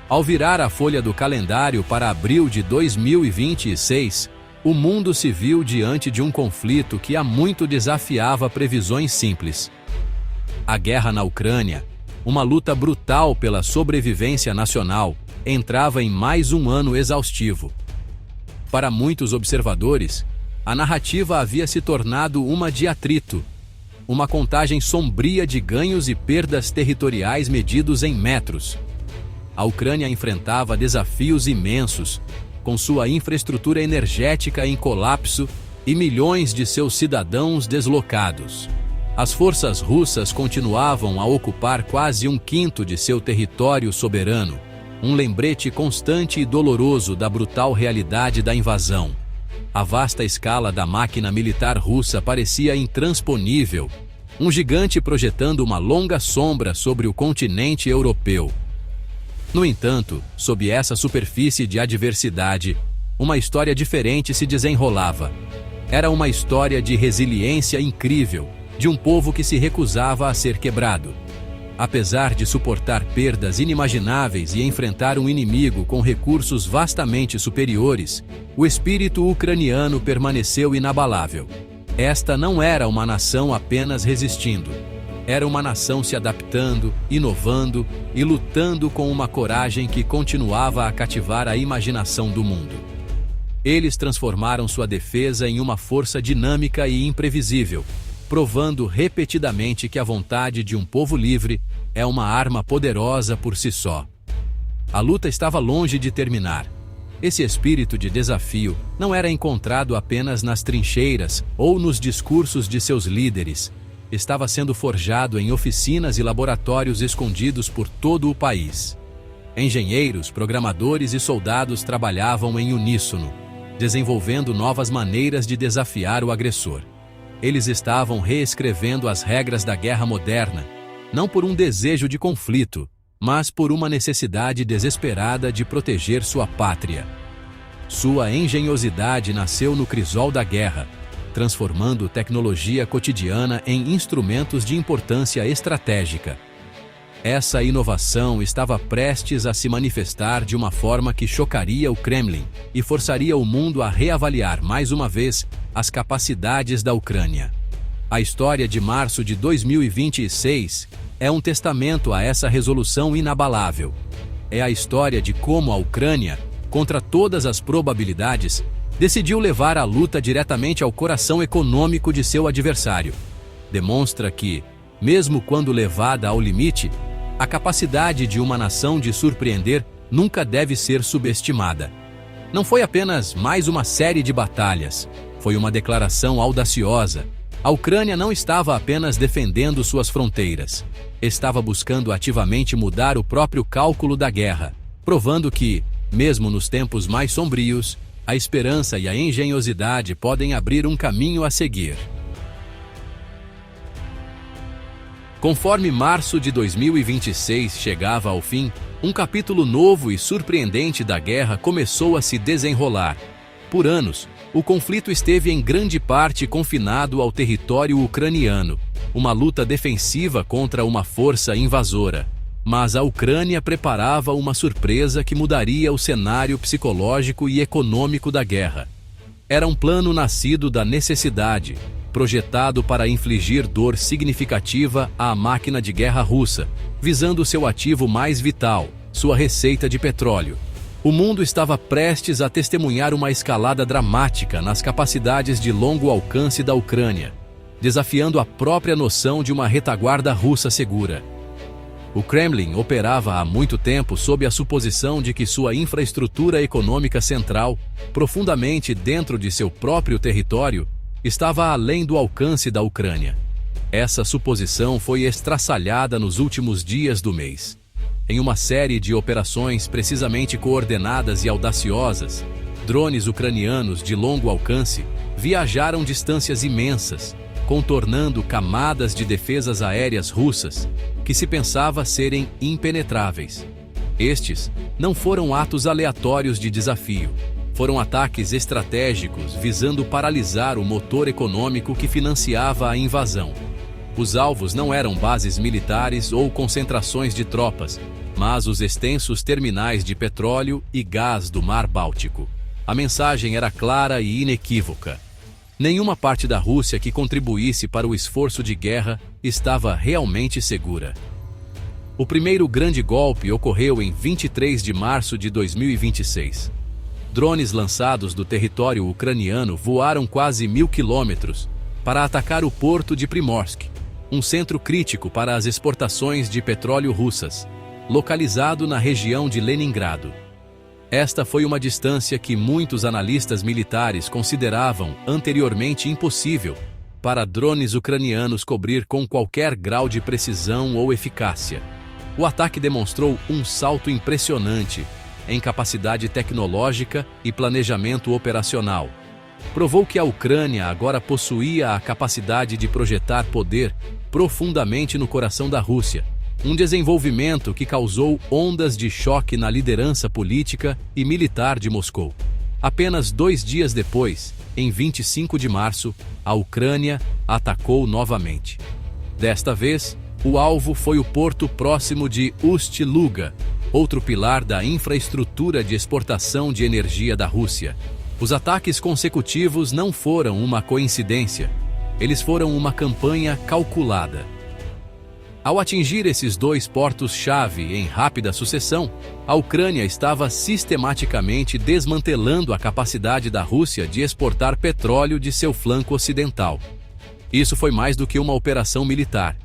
Ao virar a folha do calendário para abril de 2026, o mundo se viu diante de um conflito que há muito desafiava previsões simples. A guerra na Ucrânia, uma luta brutal pela sobrevivência nacional, entrava em mais um ano exaustivo. Para muitos observadores, a narrativa havia se tornado uma de atrito, uma contagem sombria de ganhos e perdas territoriais medidos em metros. A Ucrânia enfrentava desafios imensos, com sua infraestrutura energética em colapso e milhões de seus cidadãos deslocados. As forças russas continuavam a ocupar quase um quinto de seu território soberano, um lembrete constante e doloroso da brutal realidade da invasão. A vasta escala da máquina militar russa parecia intransponível, um gigante projetando uma longa sombra sobre o continente europeu. No entanto, sob essa superfície de adversidade, uma história diferente se desenrolava. Era uma história de resiliência incrível, de um povo que se recusava a ser quebrado. Apesar de suportar perdas inimagináveis e enfrentar um inimigo com recursos vastamente superiores, o espírito ucraniano permaneceu inabalável. Esta não era uma nação apenas resistindo. Era uma nação se adaptando, inovando e lutando com uma coragem que continuava a cativar a imaginação do mundo. Eles transformaram sua defesa em uma força dinâmica e imprevisível, provando repetidamente que a vontade de um povo livre é uma arma poderosa por si só. A luta estava longe de terminar. Esse espírito de desafio não era encontrado apenas nas trincheiras ou nos discursos de seus líderes. Estava sendo forjado em oficinas e laboratórios escondidos por todo o país. Engenheiros, programadores e soldados trabalhavam em uníssono, desenvolvendo novas maneiras de desafiar o agressor. Eles estavam reescrevendo as regras da guerra moderna, não por um desejo de conflito, mas por uma necessidade desesperada de proteger sua pátria. Sua engenhosidade nasceu no crisol da guerra, transformando tecnologia cotidiana em instrumentos de importância estratégica. Essa inovação estava prestes a se manifestar de uma forma que chocaria o Kremlin e forçaria o mundo a reavaliar mais uma vez as capacidades da Ucrânia. A história de março de 2026 é um testamento a essa resolução inabalável. É a história de como a Ucrânia, contra todas as probabilidades, decidiu levar a luta diretamente ao coração econômico de seu adversário. Demonstra que, mesmo quando levada ao limite, a capacidade de uma nação de surpreender nunca deve ser subestimada. Não foi apenas mais uma série de batalhas, foi uma declaração audaciosa. A Ucrânia não estava apenas defendendo suas fronteiras, estava buscando ativamente mudar o próprio cálculo da guerra, provando que, mesmo nos tempos mais sombrios, a esperança e a engenhosidade podem abrir um caminho a seguir. Conforme março de 2026 chegava ao fim, um capítulo novo e surpreendente da guerra começou a se desenrolar. Por anos, o conflito esteve em grande parte confinado ao território ucraniano, uma luta defensiva contra uma força invasora. Mas a Ucrânia preparava uma surpresa que mudaria o cenário psicológico e econômico da guerra. Era um plano nascido da necessidade, projetado para infligir dor significativa à máquina de guerra russa, visando seu ativo mais vital, sua receita de petróleo. O mundo estava prestes a testemunhar uma escalada dramática nas capacidades de longo alcance da Ucrânia, desafiando a própria noção de uma retaguarda russa segura. O Kremlin operava há muito tempo sob a suposição de que sua infraestrutura econômica central, profundamente dentro de seu próprio território, estava além do alcance da Ucrânia. Essa suposição foi estraçalhada nos últimos dias do mês. Em uma série de operações precisamente coordenadas e audaciosas, drones ucranianos de longo alcance viajaram distâncias imensas, contornando camadas de defesas aéreas russas que se pensava serem impenetráveis. Estes não foram atos aleatórios de desafio, foram ataques estratégicos visando paralisar o motor econômico que financiava a invasão. Os alvos não eram bases militares ou concentrações de tropas, mas os extensos terminais de petróleo e gás do Mar Báltico. A mensagem era clara e inequívoca. Nenhuma parte da Rússia que contribuísse para o esforço de guerra estava realmente segura. O primeiro grande golpe ocorreu em 23 de março de 2026. Drones lançados do território ucraniano voaram quase 1.000 quilômetros para atacar o porto de Primorsk, um centro crítico para as exportações de petróleo russas, localizado na região de Leningrado. Esta foi uma distância que muitos analistas militares consideravam anteriormente impossível para drones ucranianos cobrir com qualquer grau de precisão ou eficácia. O ataque demonstrou um salto impressionante em capacidade tecnológica e planejamento operacional. Provou que a Ucrânia agora possuía a capacidade de projetar poder profundamente no coração da Rússia, um desenvolvimento que causou ondas de choque na liderança política e militar de Moscou. Apenas 2 dias depois, em 25 de março, a Ucrânia atacou novamente. Desta vez, o alvo foi o porto próximo de Ust-Luga, outro pilar da infraestrutura de exportação de energia da Rússia. Os ataques consecutivos não foram uma coincidência, eles foram uma campanha calculada. Ao atingir esses 2 portos-chave em rápida sucessão, a Ucrânia estava sistematicamente desmantelando a capacidade da Rússia de exportar petróleo de seu flanco ocidental. Isso foi mais do que uma operação militar.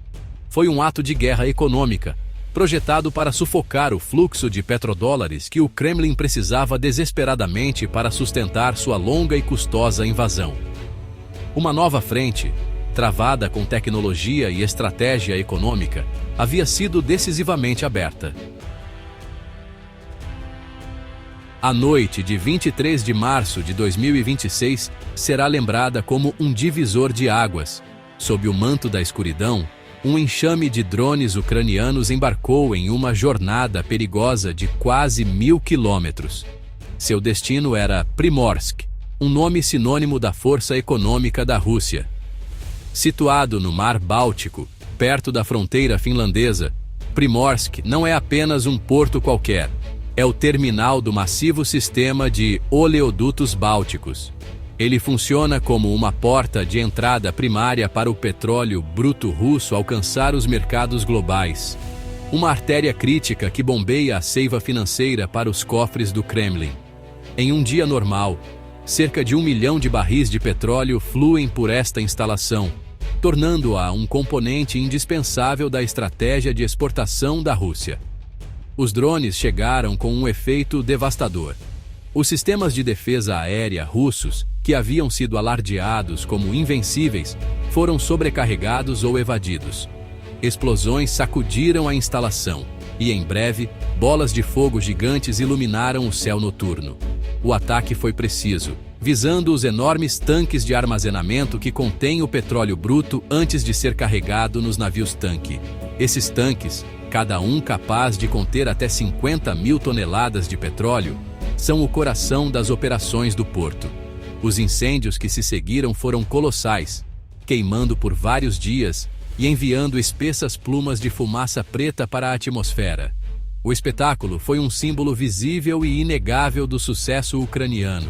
Foi um ato de guerra econômica, projetado para sufocar o fluxo de petrodólares que o Kremlin precisava desesperadamente para sustentar sua longa e custosa invasão. Uma nova frente, travada com tecnologia e estratégia econômica, havia sido decisivamente aberta. A noite de 23 de março de 2026 será lembrada como um divisor de águas. Sob o manto da escuridão, um enxame de drones ucranianos embarcou em uma jornada perigosa de quase 1.000 quilômetros. Seu destino era Primorsk, um nome sinônimo da força econômica da Rússia. Situado no Mar Báltico, perto da fronteira finlandesa, Primorsk não é apenas um porto qualquer, é o terminal do massivo sistema de oleodutos bálticos. Ele funciona como uma porta de entrada primária para o petróleo bruto russo alcançar os mercados globais. Uma artéria crítica que bombeia a seiva financeira para os cofres do Kremlin. Em um dia normal, cerca de 1 milhão de barris de petróleo fluem por esta instalação, tornando-a um componente indispensável da estratégia de exportação da Rússia. Os drones chegaram com um efeito devastador. Os sistemas de defesa aérea russos, que haviam sido alardeados como invencíveis, foram sobrecarregados ou evadidos. Explosões sacudiram a instalação e, em breve, bolas de fogo gigantes iluminaram o céu noturno. O ataque foi preciso, visando os enormes tanques de armazenamento que contêm o petróleo bruto antes de ser carregado nos navios-tanque. Esses tanques, cada um capaz de conter até 50.000 toneladas de petróleo, são o coração das operações do porto. Os incêndios que se seguiram foram colossais, queimando por vários dias e enviando espessas plumas de fumaça preta para a atmosfera. O espetáculo foi um símbolo visível e inegável do sucesso ucraniano.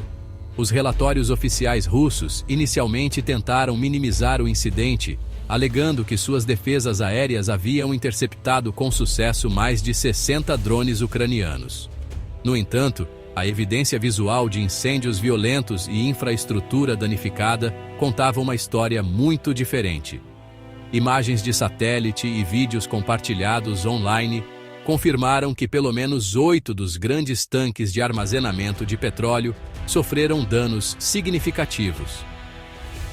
Os relatórios oficiais russos inicialmente tentaram minimizar o incidente, alegando que suas defesas aéreas haviam interceptado com sucesso mais de 60 drones ucranianos. No entanto, a evidência visual de incêndios violentos e infraestrutura danificada contava uma história muito diferente. Imagens de satélite e vídeos compartilhados online confirmaram que pelo menos 8 dos grandes tanques de armazenamento de petróleo sofreram danos significativos.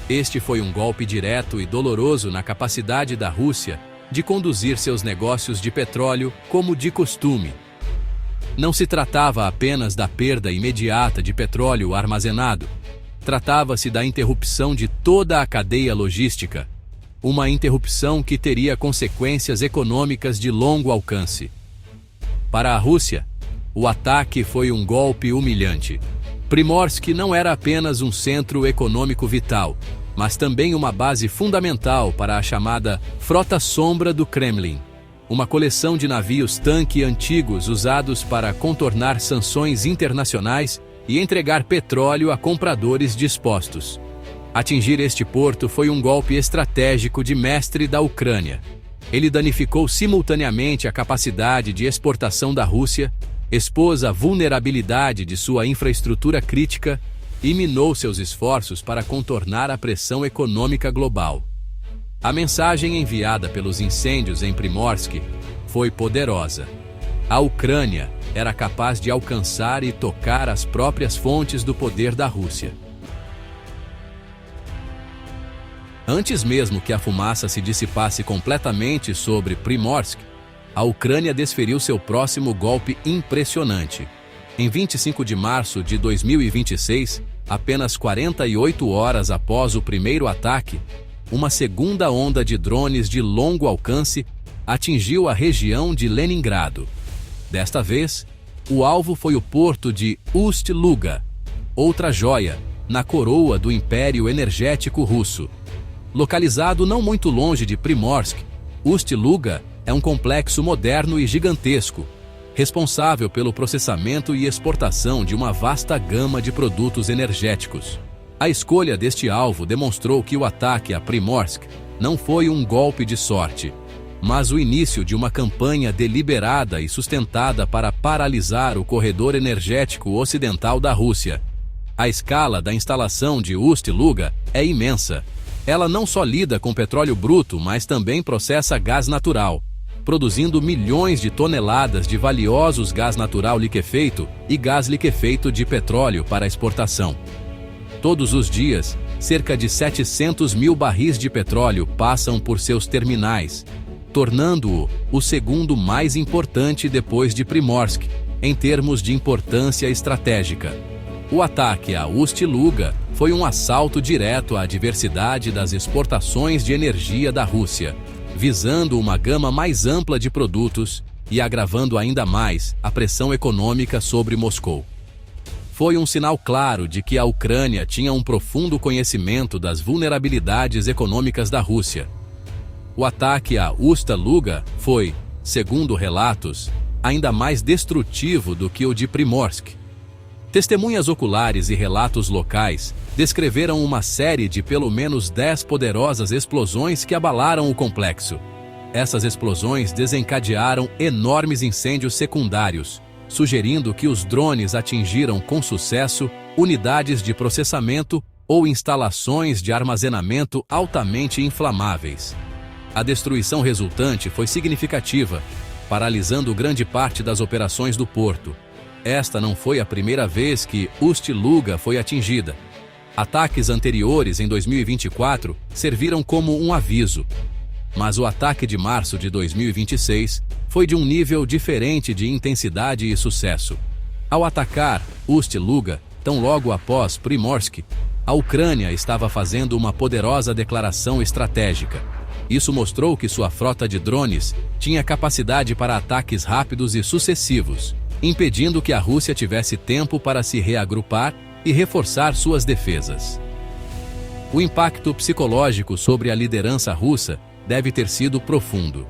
Este foi um golpe direto e doloroso na capacidade da Rússia de conduzir seus negócios de petróleo como de costume. Não se tratava apenas da perda imediata de petróleo armazenado. Tratava-se da interrupção de toda a cadeia logística, uma interrupção que teria consequências econômicas de longo alcance. Para a Rússia, o ataque foi um golpe humilhante. Primorsk não era apenas um centro econômico vital, mas também uma base fundamental para a chamada Frota Sombra do Kremlin. uma coleção de navios-tanque antigos usados para contornar sanções internacionais e entregar petróleo a compradores dispostos. Atingir este porto foi um golpe estratégico de mestre da Ucrânia. Ele danificou simultaneamente a capacidade de exportação da Rússia, expôs a vulnerabilidade de sua infraestrutura crítica e minou seus esforços para contornar a pressão econômica global. A mensagem enviada pelos incêndios em Primorsk foi poderosa. A Ucrânia era capaz de alcançar e tocar as próprias fontes do poder da Rússia. Antes mesmo que a fumaça se dissipasse completamente sobre Primorsk, a Ucrânia desferiu seu próximo golpe impressionante. Em 25 de março de 2026, apenas 48 horas após o primeiro ataque, uma segunda onda de drones de longo alcance atingiu a região de Leningrado. Desta vez, o alvo foi o porto de Ust-Luga, outra joia na coroa do Império Energético Russo. Localizado não muito longe de Primorsk, Ust-Luga é um complexo moderno e gigantesco, responsável pelo processamento e exportação de uma vasta gama de produtos energéticos. A escolha deste alvo demonstrou que o ataque a Primorsk não foi um golpe de sorte, mas o início de uma campanha deliberada e sustentada para paralisar o corredor energético ocidental da Rússia. A escala da instalação de Ust-Luga é imensa. Ela não só lida com petróleo bruto, mas também processa gás natural, produzindo milhões de toneladas de valiosos gás natural liquefeito e gás liquefeito de petróleo para exportação. Todos os dias, cerca de 700 mil barris de petróleo passam por seus terminais, tornando-o o segundo mais importante depois de Primorsk, em termos de importância estratégica. O ataque a Ust-Luga foi um assalto direto à diversidade das exportações de energia da Rússia, visando uma gama mais ampla de produtos e agravando ainda mais a pressão econômica sobre Moscou. Foi um sinal claro de que a Ucrânia tinha um profundo conhecimento das vulnerabilidades econômicas da Rússia. O ataque a Ust-Luga foi, segundo relatos, ainda mais destrutivo do que o de Primorsk. Testemunhas oculares e relatos locais descreveram uma série de pelo menos 10 poderosas explosões que abalaram o complexo. Essas explosões desencadearam enormes incêndios secundários, sugerindo que os drones atingiram com sucesso unidades de processamento ou instalações de armazenamento altamente inflamáveis. A destruição resultante foi significativa, paralisando grande parte das operações do porto. Esta não foi a primeira vez que Ust-Luga foi atingida. Ataques anteriores em 2024 serviram como um aviso. Mas o ataque de março de 2026 foi de um nível diferente de intensidade e sucesso. Ao atacar Ust-Luga, tão logo após Primorsk, a Ucrânia estava fazendo uma poderosa declaração estratégica. Isso mostrou que sua frota de drones tinha capacidade para ataques rápidos e sucessivos, impedindo que a Rússia tivesse tempo para se reagrupar e reforçar suas defesas. O impacto psicológico sobre a liderança russa deve ter sido profundo.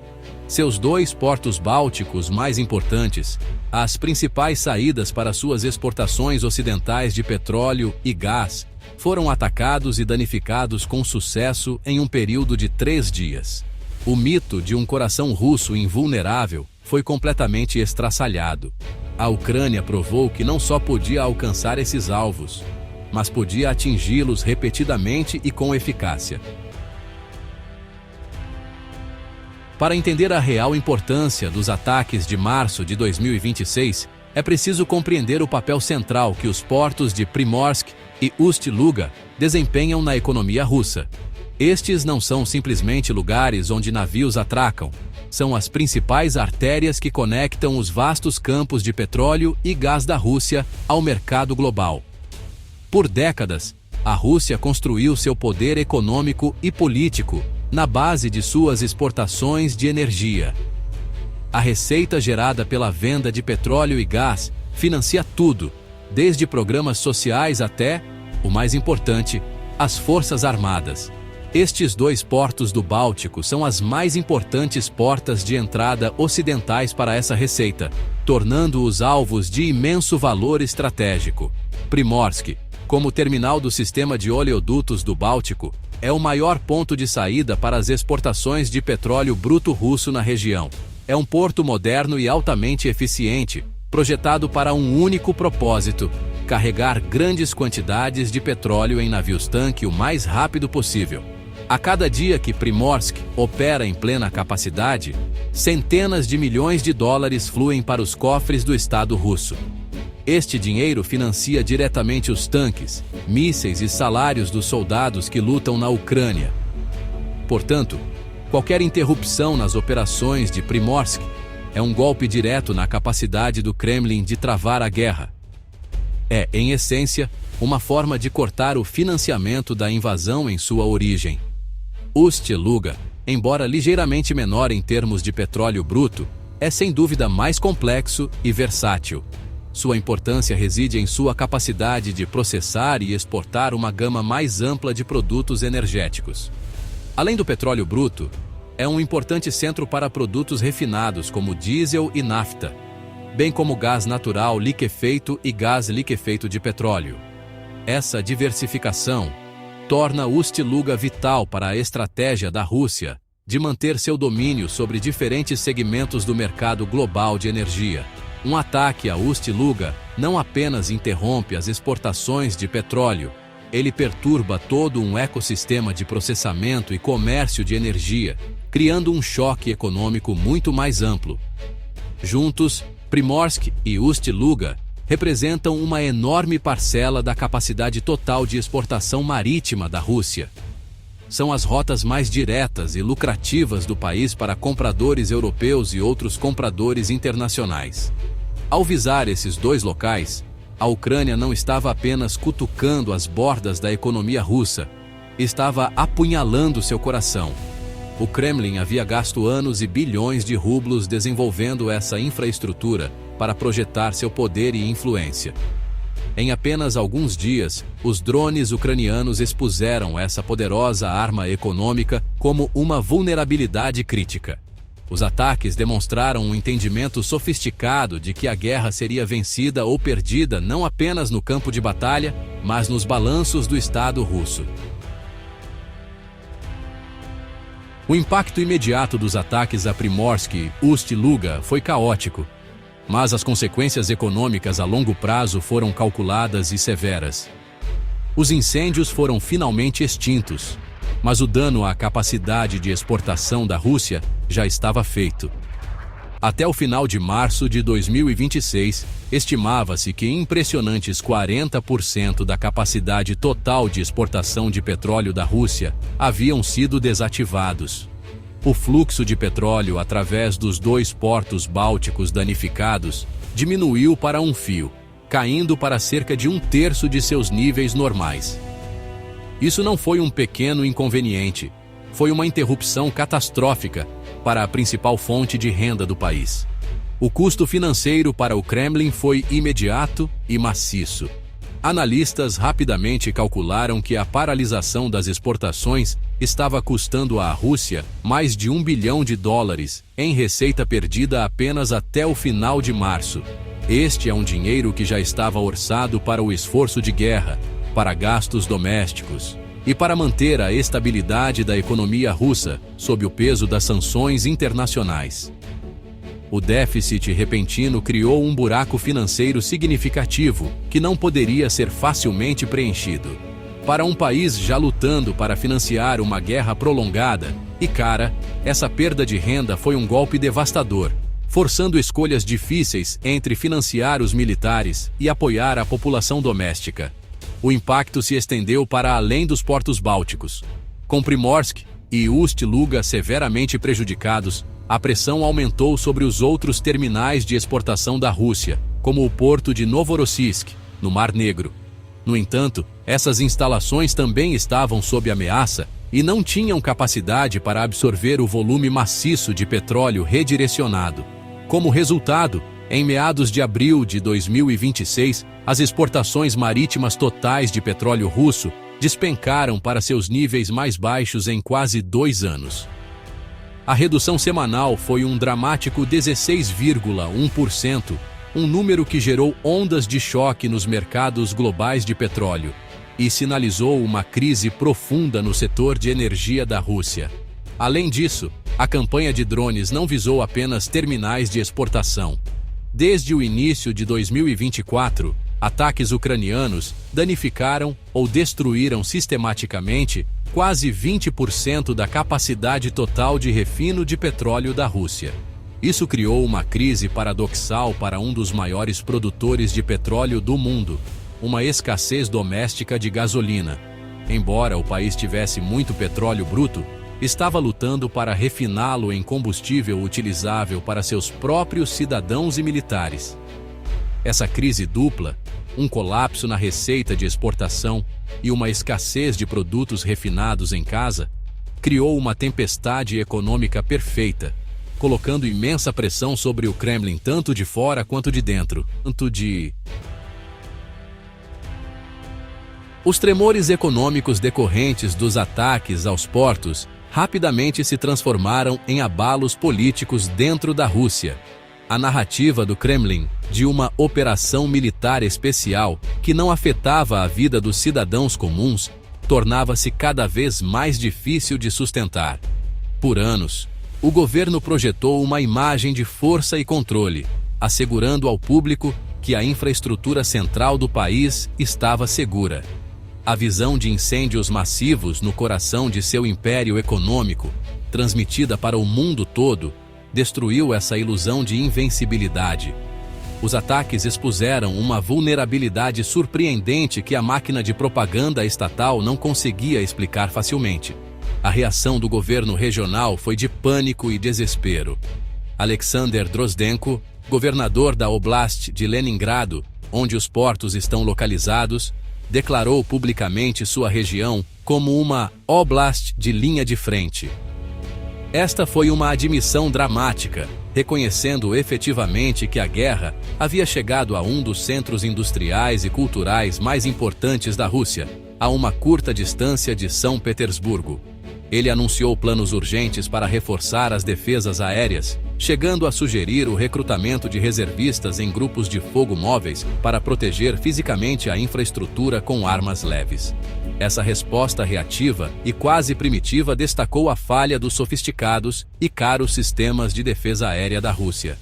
Seus 2 portos bálticos mais importantes, as principais saídas para suas exportações ocidentais de petróleo e gás, foram atacados e danificados com sucesso em um período de 3 dias. O mito de um coração russo invulnerável foi completamente estraçalhado. A Ucrânia provou que não só podia alcançar esses alvos, mas podia atingi-los repetidamente e com eficácia. Para entender a real importância dos ataques de março de 2026, é preciso compreender o papel central que os portos de Primorsk e Ust-Luga desempenham na economia russa. Estes não são simplesmente lugares onde navios atracam, são as principais artérias que conectam os vastos campos de petróleo e gás da Rússia ao mercado global. Por décadas, a Rússia construiu seu poder econômico e político na base de suas exportações de energia. A receita gerada pela venda de petróleo e gás financia tudo, desde programas sociais até, o mais importante, as Forças Armadas. Estes dois portos do Báltico são as mais importantes portas de entrada ocidentais para essa receita, tornando-os alvos de imenso valor estratégico. Primorsk, como terminal do sistema de oleodutos do Báltico, é o maior ponto de saída para as exportações de petróleo bruto russo na região. É um porto moderno e altamente eficiente, projetado para um único propósito: carregar grandes quantidades de petróleo em navios-tanque o mais rápido possível. A cada dia que Primorsk opera em plena capacidade, centenas de milhões de dólares fluem para os cofres do Estado russo. Este dinheiro financia diretamente os tanques, mísseis e salários dos soldados que lutam na Ucrânia. Portanto, qualquer interrupção nas operações de Primorsk é um golpe direto na capacidade do Kremlin de travar a guerra. É, em essência, uma forma de cortar o financiamento da invasão em sua origem. Ust-Luga, embora ligeiramente menor em termos de petróleo bruto, é sem dúvida mais complexo e versátil. Sua importância reside em sua capacidade de processar e exportar uma gama mais ampla de produtos energéticos. Além do petróleo bruto, é um importante centro para produtos refinados como diesel e nafta, bem como gás natural liquefeito e gás liquefeito de petróleo. Essa diversificação torna Ust-Luga vital para a estratégia da Rússia de manter seu domínio sobre diferentes segmentos do mercado global de energia. Um ataque a Ust-Luga não apenas interrompe as exportações de petróleo, ele perturba todo um ecossistema de processamento e comércio de energia, criando um choque econômico muito mais amplo. Juntos, Primorsk e Ust-Luga representam uma enorme parcela da capacidade total de exportação marítima da Rússia. São as rotas mais diretas e lucrativas do país para compradores europeus e outros compradores internacionais. Ao visar esses dois locais, a Ucrânia não estava apenas cutucando as bordas da economia russa, estava apunhalando seu coração. O Kremlin havia gasto anos e bilhões de rublos desenvolvendo essa infraestrutura para projetar seu poder e influência. Em apenas alguns dias, os drones ucranianos expuseram essa poderosa arma econômica como uma vulnerabilidade crítica. Os ataques demonstraram um entendimento sofisticado de que a guerra seria vencida ou perdida não apenas no campo de batalha, mas nos balanços do Estado russo. O impacto imediato dos ataques a Primorsk e Ust-Luga foi caótico, mas as consequências econômicas a longo prazo foram calculadas e severas. Os incêndios foram finalmente extintos, mas o dano à capacidade de exportação da Rússia já estava feito. Até o final de março de 2026, estimava-se que impressionantes 40% da capacidade total de exportação de petróleo da Rússia haviam sido desativados. O fluxo de petróleo através dos dois portos bálticos danificados diminuiu para um fio, caindo para cerca de 1/3 de seus níveis normais. Isso não foi um pequeno inconveniente, foi uma interrupção catastrófica para a principal fonte de renda do país. O custo financeiro para o Kremlin foi imediato e maciço. Analistas rapidamente calcularam que a paralisação das exportações estava custando à Rússia mais de $1 bilhão em receita perdida apenas até o final de março. Este é um dinheiro que já estava orçado para o esforço de guerra, para gastos domésticos e para manter a estabilidade da economia russa sob o peso das sanções internacionais. O déficit repentino criou um buraco financeiro significativo que não poderia ser facilmente preenchido. Para um país já lutando para financiar uma guerra prolongada e cara, essa perda de renda foi um golpe devastador, forçando escolhas difíceis entre financiar os militares e apoiar a população doméstica. O impacto se estendeu para além dos portos bálticos. Com Primorsk e Ust-Luga severamente prejudicados, a pressão aumentou sobre os outros terminais de exportação da Rússia, como o porto de Novorossiysk, no Mar Negro. No entanto, essas instalações também estavam sob ameaça e não tinham capacidade para absorver o volume maciço de petróleo redirecionado. Como resultado, em meados de abril de 2026, as exportações marítimas totais de petróleo russo despencaram para seus níveis mais baixos em quase 2 anos. A redução semanal foi um dramático 16,1%, um número que gerou ondas de choque nos mercados globais de petróleo e sinalizou uma crise profunda no setor de energia da Rússia. Além disso, a campanha de drones não visou apenas terminais de exportação. Desde o início de 2024, ataques ucranianos danificaram ou destruíram sistematicamente quase 20% da capacidade total de refino de petróleo da Rússia. Isso criou uma crise paradoxal para um dos maiores produtores de petróleo do mundo, uma escassez doméstica de gasolina. Embora o país tivesse muito petróleo bruto, estava lutando para refiná-lo em combustível utilizável para seus próprios cidadãos e militares. Essa crise dupla, um colapso na receita de exportação e uma escassez de produtos refinados em casa, criou uma tempestade econômica perfeita, colocando imensa pressão sobre o Kremlin tanto de fora quanto de dentro. Os tremores econômicos decorrentes dos ataques aos portos rapidamente se transformaram em abalos políticos dentro da Rússia. A narrativa do Kremlin de uma operação militar especial que não afetava a vida dos cidadãos comuns tornava-se cada vez mais difícil de sustentar. Por anos, o governo projetou uma imagem de força e controle, assegurando ao público que a infraestrutura central do país estava segura. A visão de incêndios massivos no coração de seu império econômico, transmitida para o mundo todo, destruiu essa ilusão de invencibilidade. Os ataques expuseram uma vulnerabilidade surpreendente que a máquina de propaganda estatal não conseguia explicar facilmente. A reação do governo regional foi de pânico e desespero. Alexander Drozdenko, governador da Oblast de Leningrado, onde os portos estão localizados, declarou publicamente sua região como uma oblast de linha de frente. Esta foi uma admissão dramática, reconhecendo efetivamente que a guerra havia chegado a um dos centros industriais e culturais mais importantes da Rússia, a uma curta distância de São Petersburgo. Ele anunciou planos urgentes para reforçar as defesas aéreas, chegando a sugerir o recrutamento de reservistas em grupos de fogo móveis para proteger fisicamente a infraestrutura com armas leves. Essa resposta reativa e quase primitiva destacou a falha dos sofisticados e caros sistemas de defesa aérea da Rússia.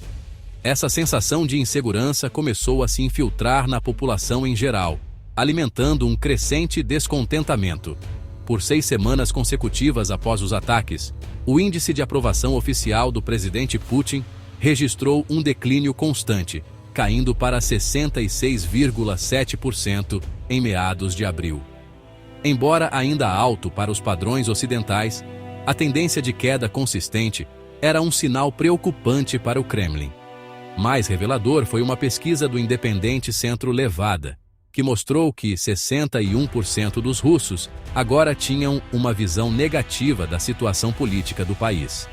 Essa sensação de insegurança começou a se infiltrar na população em geral, alimentando um crescente descontentamento. Por 6 semanas consecutivas após os ataques, o índice de aprovação oficial do presidente Putin registrou um declínio constante, caindo para 66,7% em meados de abril. Embora ainda alto para os padrões ocidentais, a tendência de queda consistente era um sinal preocupante para o Kremlin. Mais revelador foi uma pesquisa do independente Centro Levada, que mostrou que 61% dos russos agora tinham uma visão negativa da situação política do país.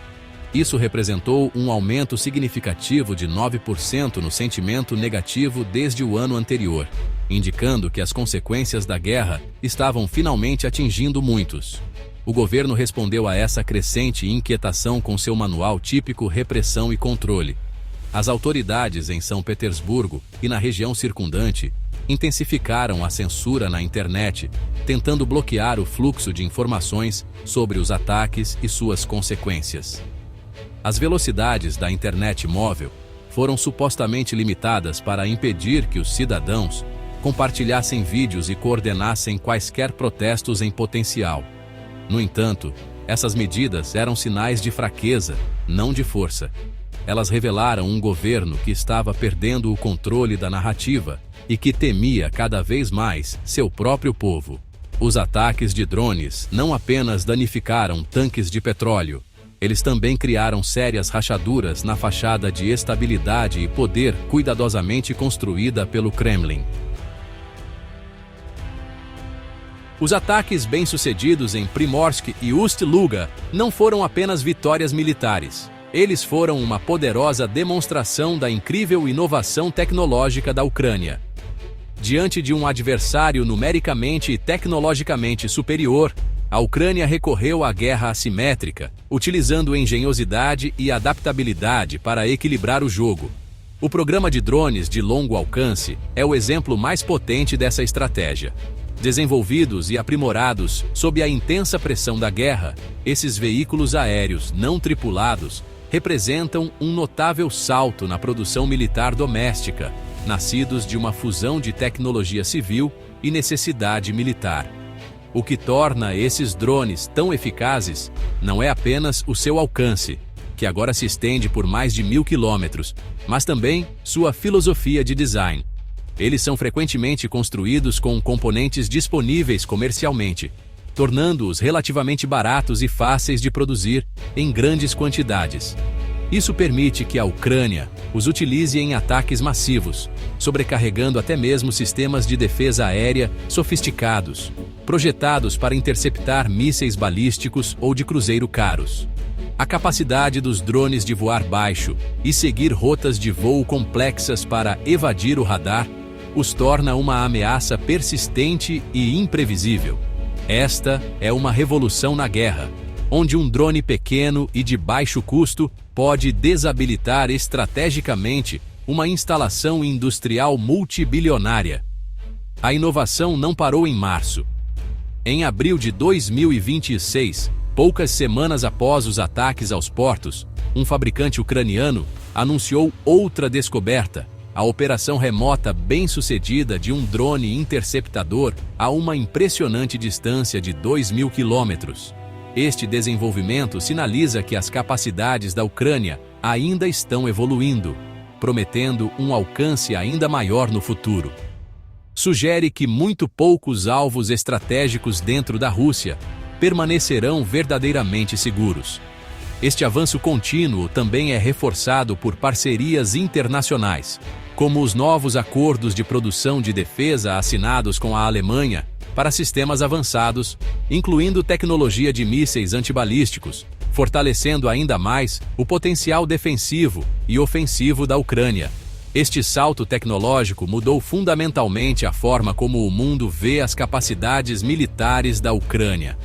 Isso representou um aumento significativo de 9% no sentimento negativo desde o ano anterior, indicando que as consequências da guerra estavam finalmente atingindo muitos. O governo respondeu a essa crescente inquietação com seu manual típico Repressão e Controle. As autoridades em São Petersburgo e na região circundante intensificaram a censura na internet, tentando bloquear o fluxo de informações sobre os ataques e suas consequências. As velocidades da internet móvel foram supostamente limitadas para impedir que os cidadãos compartilhassem vídeos e coordenassem quaisquer protestos em potencial. No entanto, essas medidas eram sinais de fraqueza, não de força. Elas revelaram um governo que estava perdendo o controle da narrativa e que temia cada vez mais seu próprio povo. Os ataques de drones não apenas danificaram tanques de petróleo, eles também criaram sérias rachaduras na fachada de estabilidade e poder cuidadosamente construída pelo Kremlin. Os ataques bem-sucedidos em Primorsk e Ust-Luga não foram apenas vitórias militares. Eles foram uma poderosa demonstração da incrível inovação tecnológica da Ucrânia. Diante de um adversário numericamente e tecnologicamente superior, a Ucrânia recorreu à guerra assimétrica, utilizando engenhosidade e adaptabilidade para equilibrar o jogo. O programa de drones de longo alcance é o exemplo mais potente dessa estratégia. Desenvolvidos e aprimorados sob a intensa pressão da guerra, esses veículos aéreos não tripulados representam um notável salto na produção militar doméstica, nascidos de uma fusão de tecnologia civil e necessidade militar. O que torna esses drones tão eficazes não é apenas o seu alcance, que agora se estende por mais de 1.000 quilômetros, mas também sua filosofia de design. Eles são frequentemente construídos com componentes disponíveis comercialmente, tornando-os relativamente baratos e fáceis de produzir em grandes quantidades. Isso permite que a Ucrânia os utilize em ataques massivos, sobrecarregando até mesmo sistemas de defesa aérea sofisticados, projetados para interceptar mísseis balísticos ou de cruzeiro caros. A capacidade dos drones de voar baixo e seguir rotas de voo complexas para evadir o radar os torna uma ameaça persistente e imprevisível. Esta é uma revolução na guerra, onde um drone pequeno e de baixo custo pode desabilitar estrategicamente uma instalação industrial multibilionária. A inovação não parou em março. Em abril de 2026, poucas semanas após os ataques aos portos, um fabricante ucraniano anunciou outra descoberta: a operação remota bem-sucedida de um drone interceptador a uma impressionante distância de 2.000 quilômetros. Este desenvolvimento sinaliza que as capacidades da Ucrânia ainda estão evoluindo, prometendo um alcance ainda maior no futuro. Sugere que muito poucos alvos estratégicos dentro da Rússia permanecerão verdadeiramente seguros. Este avanço contínuo também é reforçado por parcerias internacionais, como os novos acordos de produção de defesa assinados com a Alemanha para sistemas avançados, incluindo tecnologia de mísseis antibalísticos, fortalecendo ainda mais o potencial defensivo e ofensivo da Ucrânia. Este salto tecnológico mudou fundamentalmente a forma como o mundo vê as capacidades militares da Ucrânia.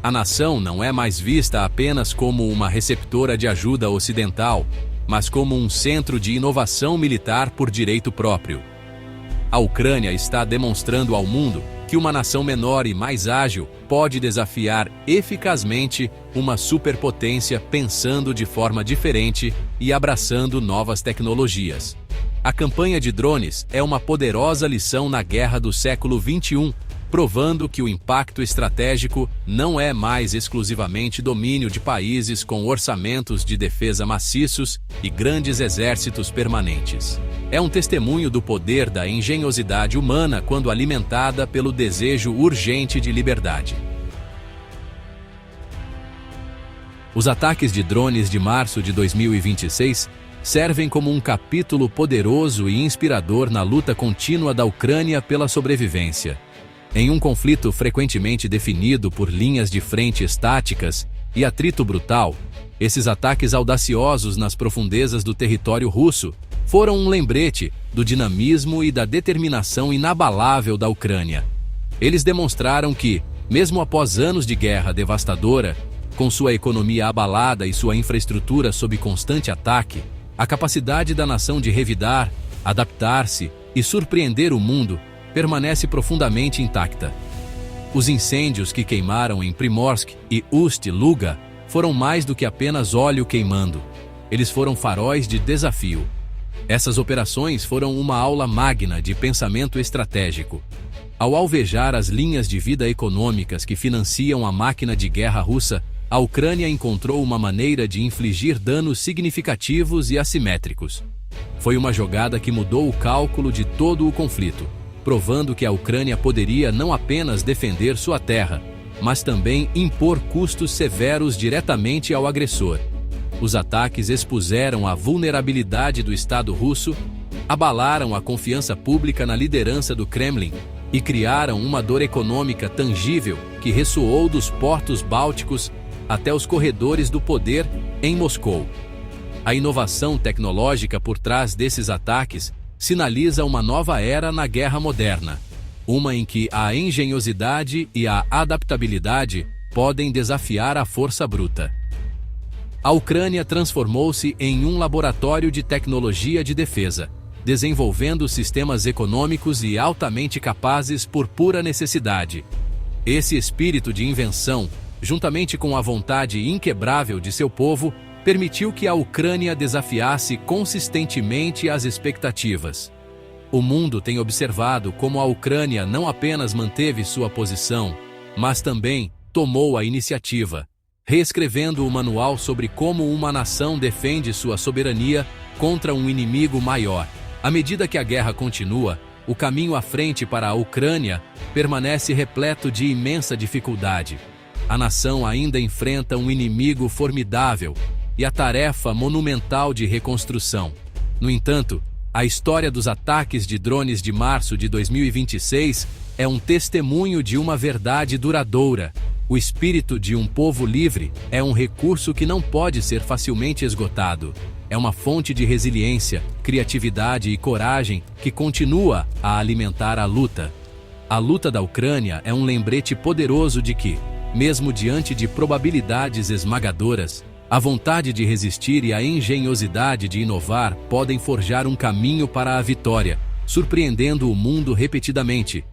A nação não é mais vista apenas como uma receptora de ajuda ocidental, mas como um centro de inovação militar por direito próprio. A Ucrânia está demonstrando ao mundo que uma nação menor e mais ágil pode desafiar eficazmente uma superpotência pensando de forma diferente e abraçando novas tecnologias. A campanha de drones é uma poderosa lição na guerra do século XXI, provando que o impacto estratégico não é mais exclusivamente domínio de países com orçamentos de defesa maciços e grandes exércitos permanentes. É um testemunho do poder da engenhosidade humana quando alimentada pelo desejo urgente de liberdade. Os ataques de drones de março de 2026 servem como um capítulo poderoso e inspirador na luta contínua da Ucrânia pela sobrevivência. Em um conflito frequentemente definido por linhas de frente estáticas e atrito brutal, esses ataques audaciosos nas profundezas do território russo foram um lembrete do dinamismo e da determinação inabalável da Ucrânia. Eles demonstraram que, mesmo após anos de guerra devastadora, com sua economia abalada e sua infraestrutura sob constante ataque, a capacidade da nação de revidar, adaptar-se e surpreender o mundo permanece profundamente intacta. Os incêndios que queimaram em Primorsk e Ust-Luga foram mais do que apenas óleo queimando. Eles foram faróis de desafio. Essas operações foram uma aula magna de pensamento estratégico. Ao alvejar as linhas de vida econômicas que financiam a máquina de guerra russa, a Ucrânia encontrou uma maneira de infligir danos significativos e assimétricos. Foi uma jogada que mudou o cálculo de todo o conflito, provando que a Ucrânia poderia não apenas defender sua terra, mas também impor custos severos diretamente ao agressor. Os ataques expuseram a vulnerabilidade do Estado russo, abalaram a confiança pública na liderança do Kremlin e criaram uma dor econômica tangível que ressoou dos portos bálticos até os corredores do poder em Moscou. A inovação tecnológica por trás desses ataques sinaliza uma nova era na guerra moderna, uma em que a engenhosidade e a adaptabilidade podem desafiar a força bruta. A Ucrânia transformou-se em um laboratório de tecnologia de defesa, desenvolvendo sistemas econômicos e altamente capazes por pura necessidade. Esse espírito de invenção, juntamente com a vontade inquebrável de seu povo, permitiu que a Ucrânia desafiasse consistentemente as expectativas. O mundo tem observado como a Ucrânia não apenas manteve sua posição, mas também tomou a iniciativa, reescrevendo o manual sobre como uma nação defende sua soberania contra um inimigo maior. À medida que a guerra continua, o caminho à frente para a Ucrânia permanece repleto de imensa dificuldade. A nação ainda enfrenta um inimigo formidável e a tarefa monumental de reconstrução. No entanto, a história dos ataques de drones de março de 2026 é um testemunho de uma verdade duradoura. O espírito de um povo livre é um recurso que não pode ser facilmente esgotado. É uma fonte de resiliência, criatividade e coragem que continua a alimentar a luta. A luta da Ucrânia é um lembrete poderoso de que, mesmo diante de probabilidades esmagadoras, a vontade de resistir e a engenhosidade de inovar podem forjar um caminho para a vitória, surpreendendo o mundo repetidamente.